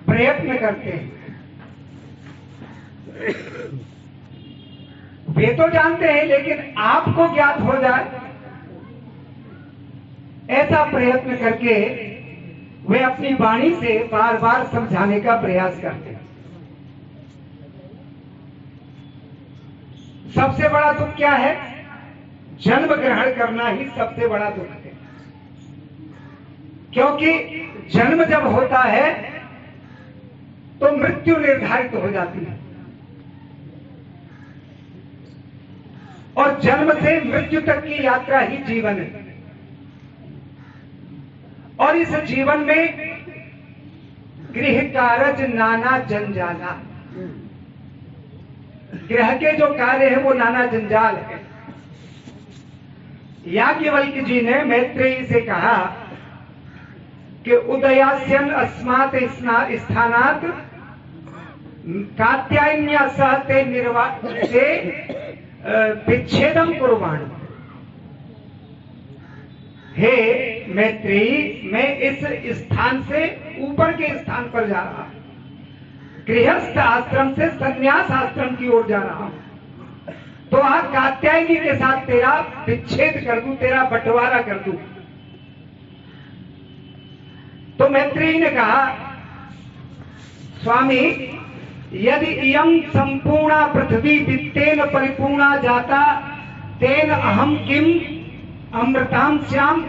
प्रयत्न करते हैं। वे तो जानते हैं, लेकिन आपको ज्ञात हो जाए ऐसा प्रयत्न करके वे अपनी वाणी से बार बार समझाने का प्रयास करते हैं। सबसे बड़ा दुख क्या है? जन्म ग्रहण करना ही सबसे बड़ा दुख है। क्योंकि जन्म जब होता है तो मृत्यु निर्धारित हो जाती है, और जन्म से मृत्यु तक की यात्रा ही जीवन है। और इस जीवन में गृह कारज नाना जंजाला, गृह के जो कार्य है वो नाना जंजाल है। याज्ञवल्क्य जी ने मैत्रेयी से कहा कि उदयास्यन अस्मात् स्थानात् कात्यायन्या सहते निर्वाचे विच्छेदम कुर्वाण। हे मैत्रेयी, मैं इस स्थान से ऊपर के स्थान पर जा रहा हूं, गृहस्थ आश्रम से संन्यास आश्रम की ओर जा रहा हूं, तो आज कात्यायनी के साथ तेरा विच्छेद कर दूं, तेरा बंटवारा कर दूं। तो मैत्रेयी ने कहा, स्वामी, यदि इयं संपूर्णा पृथ्वी वित्तेन परिपूर्णा जाता तेन अहम किम अमृताम श्याम।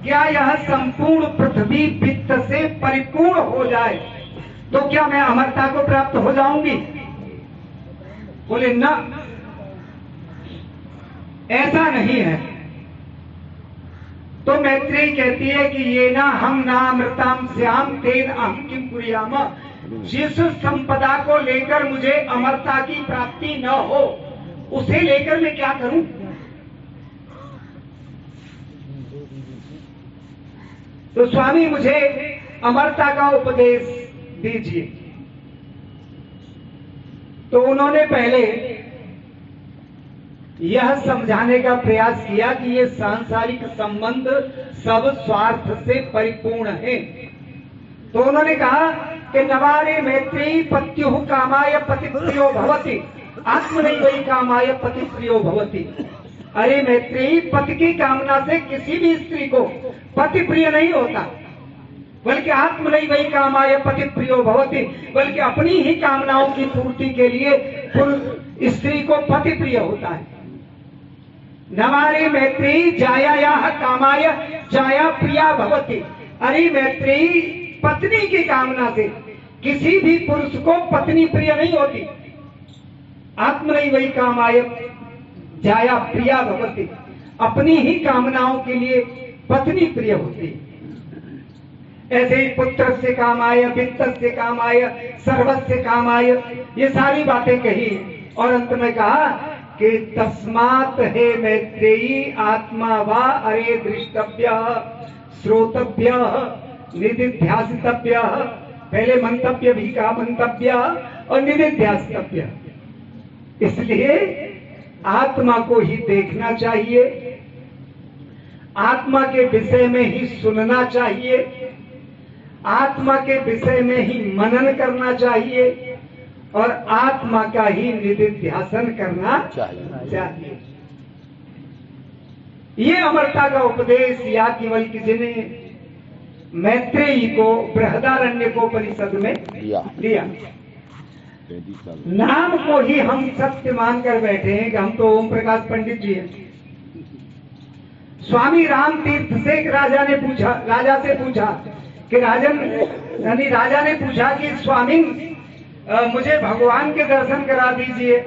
क्या यह संपूर्ण पृथ्वी वित्त से परिपूर्ण हो जाए तो क्या मैं अमरता को प्राप्त हो जाऊंगी? बोले ना, ऐसा नहीं है। तो मैत्रेयी कहती है कि ये ना हम ना अमृताम श्याम तेन अहम किम कुर्याम। जिस संपदा को लेकर मुझे अमरता की प्राप्ति न हो, उसे लेकर मैं क्या करूं? तो स्वामी, मुझे अमरता का उपदेश दीजिए। तो उन्होंने पहले यह समझाने का प्रयास किया कि ये सांसारिक संबंध सब स्वार्थ से परिपूर्ण है। तो उन्होंने कहा कि नवारे मैत्रेयी पत्युः कामाय पतिप्रियो भवति, आत्मनैव कामाय पतिप्रियो भवति। अरे मैत्रेयी, पति की कामना से किसी भी स्त्री को पति प्रिय नहीं होता, बल्कि आत्मनैव कामाय पतिप्रियो भवति, बल्कि अपनी ही कामनाओं की पूर्ति के लिए पुरुष स्त्री को पति प्रिय होता है। नवारे मैत्रेयी जायायाः कामाय जाया प्रिया भवति। अरे मैत्रेयी, पत्नी की कामना से किसी भी पुरुष को पत्नी प्रिय नहीं होती। आत्मनैव कामाय जाया प्रिया भवति, अपनी ही कामनाओं के लिए पत्नी प्रिय होती। ऐसे ही पुत्र से कामाय, वित्त से कामाय, सर्वस्य कामाय, ये सारी बातें कही और अंत में कहा कि तस्मात् हे मैत्रेयी आत्मा वा अरे दृष्टव्यः श्रोतव्यः निदिध्यासितव्यः। पहले मंतव्य भी कहा, मंतव्य और निदिध्यासितव्य। इसलिए आत्मा को ही देखना चाहिए, आत्मा के विषय में ही सुनना चाहिए, आत्मा के विषय में ही मनन करना चाहिए और आत्मा का ही निदिध्यासन करना चाहिए। ये अमरता का उपदेश याज्ञवल्क्य जी ने मैत्रेयी को बृहदारण्यकोपनिषद में दिया। नाम को ही हम सत्य मानकर बैठे हैं कि हम तो ओम प्रकाश पंडित जी हैं। स्वामी राम तीर्थ से राजा से पूछा कि राजा ने पूछा कि स्वामी, मुझे भगवान के दर्शन करा दीजिए।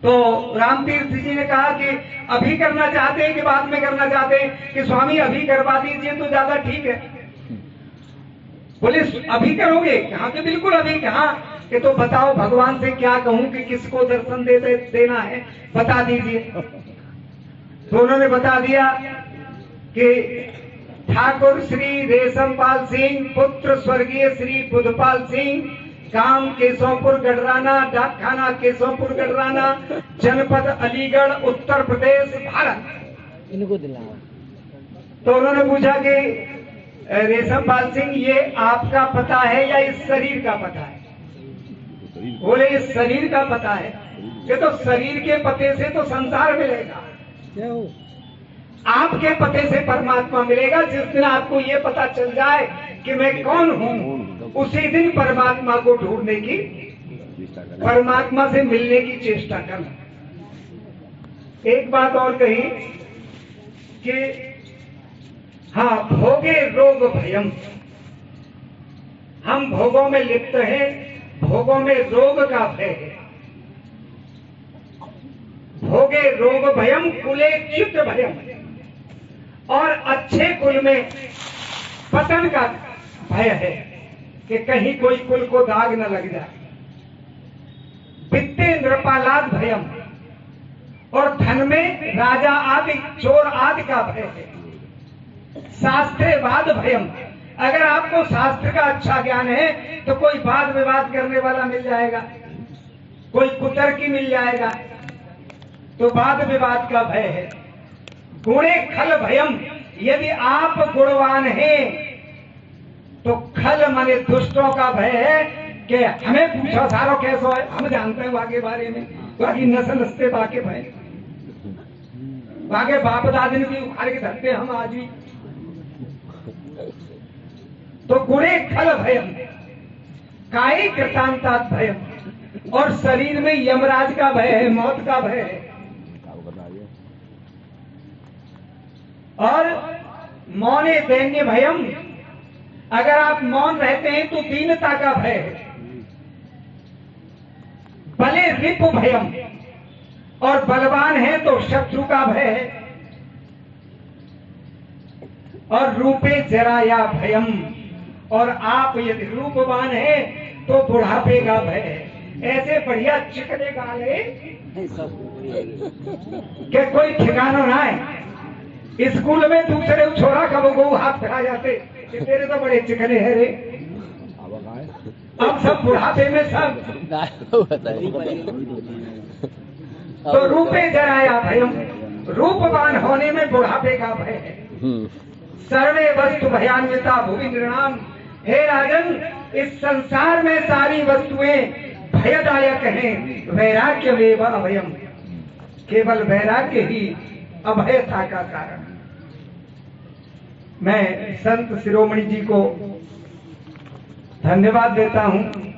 तो राम तीर्थ जी ने कहा कि अभी करना चाहते हैं कि बाद में करना चाहते हैं? कि स्वामी अभी करवा दीजिए तो ज्यादा ठीक है। बोले अभी करोगे? कहा कि बिल्कुल अभी। कहा कि तो बताओ भगवान से क्या कहूं कि किसको दर्शन देना है, बता दीजिए। तो उन्होंने बता दिया कि ठाकुर श्री रेशमपाल सिंह, पुत्र स्वर्गीय श्री बुधपाल सिंह, गांव केशवपुर गडराना, डाकखाना केशवपुर गडराना, जनपद अलीगढ़, उत्तर प्रदेश, भारत। इनको दिलाओ। तो उन्होंने पूछा कि रेशमपाल सिंह, ये आपका पता है या इस शरीर का पता है? बोले इस शरीर का पता है। ये तो शरीर के पते से तो संसार मिलेगा, आपके पते से परमात्मा मिलेगा। जिस दिन आपको ये पता चल जाए कि मैं कौन हूँ, उसी दिन परमात्मा को ढूंढने की, परमात्मा से मिलने की चेष्टा करना। एक बात और कही कि हाँ, भोगे रोग भयम, हम भोगों में लिप्त हैं, भोगों में रोग का भय है। भोगे रोग भयम कुले चित्त भयम, और अच्छे कुल में पतन का भय है कि कहीं कोई कुल को दाग न लग जाए। वित्ते नृपालाद भयम, और धन में राजा आदि चोर आदि का भय है। शास्त्रे वाद भयम, अगर आपको शास्त्र का अच्छा ज्ञान है तो कोई वाद विवाद करने वाला मिल जाएगा, कोई कुतर्की मिल जाएगा, तो वाद विवाद का भय है। गुणे खल भयम, यदि आप गुणवान हैं तो खल माने दुष्टों का भय है कि हमें पूछो सारो कैसो है, हम जानते हैं वाके बारे में, बाकी नस्ल नस्ते बाके भय, बाके बाप दादी की उखाड़ के धरते हम आज भी। तो गुणे खल भयम, काई कृतांतात भयम, और शरीर में यमराज का भय है, मौत का भय है। और मौने दैन्य भयम, अगर आप मौन रहते हैं तो दीनता का भय है। बले रिपु भयम, और बलवान है तो शत्रु का भय है। और रूपे जराया भयम, और आप यदि रूपवान है तो बुढ़ापे का भय है। ऐसे बढ़िया चिकने गाले कि कोई ठिकाना ना है। स्कूल में दूसरे छोरा कब गो हाथ फैला जाते कि तेरे तो बड़े चिकने हैं रे, अब सब बुढ़ापे में सब। तो रूपे जराया भयम, रूपवान होने में बुढ़ापे का भय है। सर्वे वस्तु भयान्विता भूमि निर्णाम, हे राजन, इस संसार में सारी वस्तुएं भयदायक हैं, वैराग्य में अभयम, केवल वैराग्य ही अभयता का कारण। मैं संत शिरोमणि जी को धन्यवाद देता हूं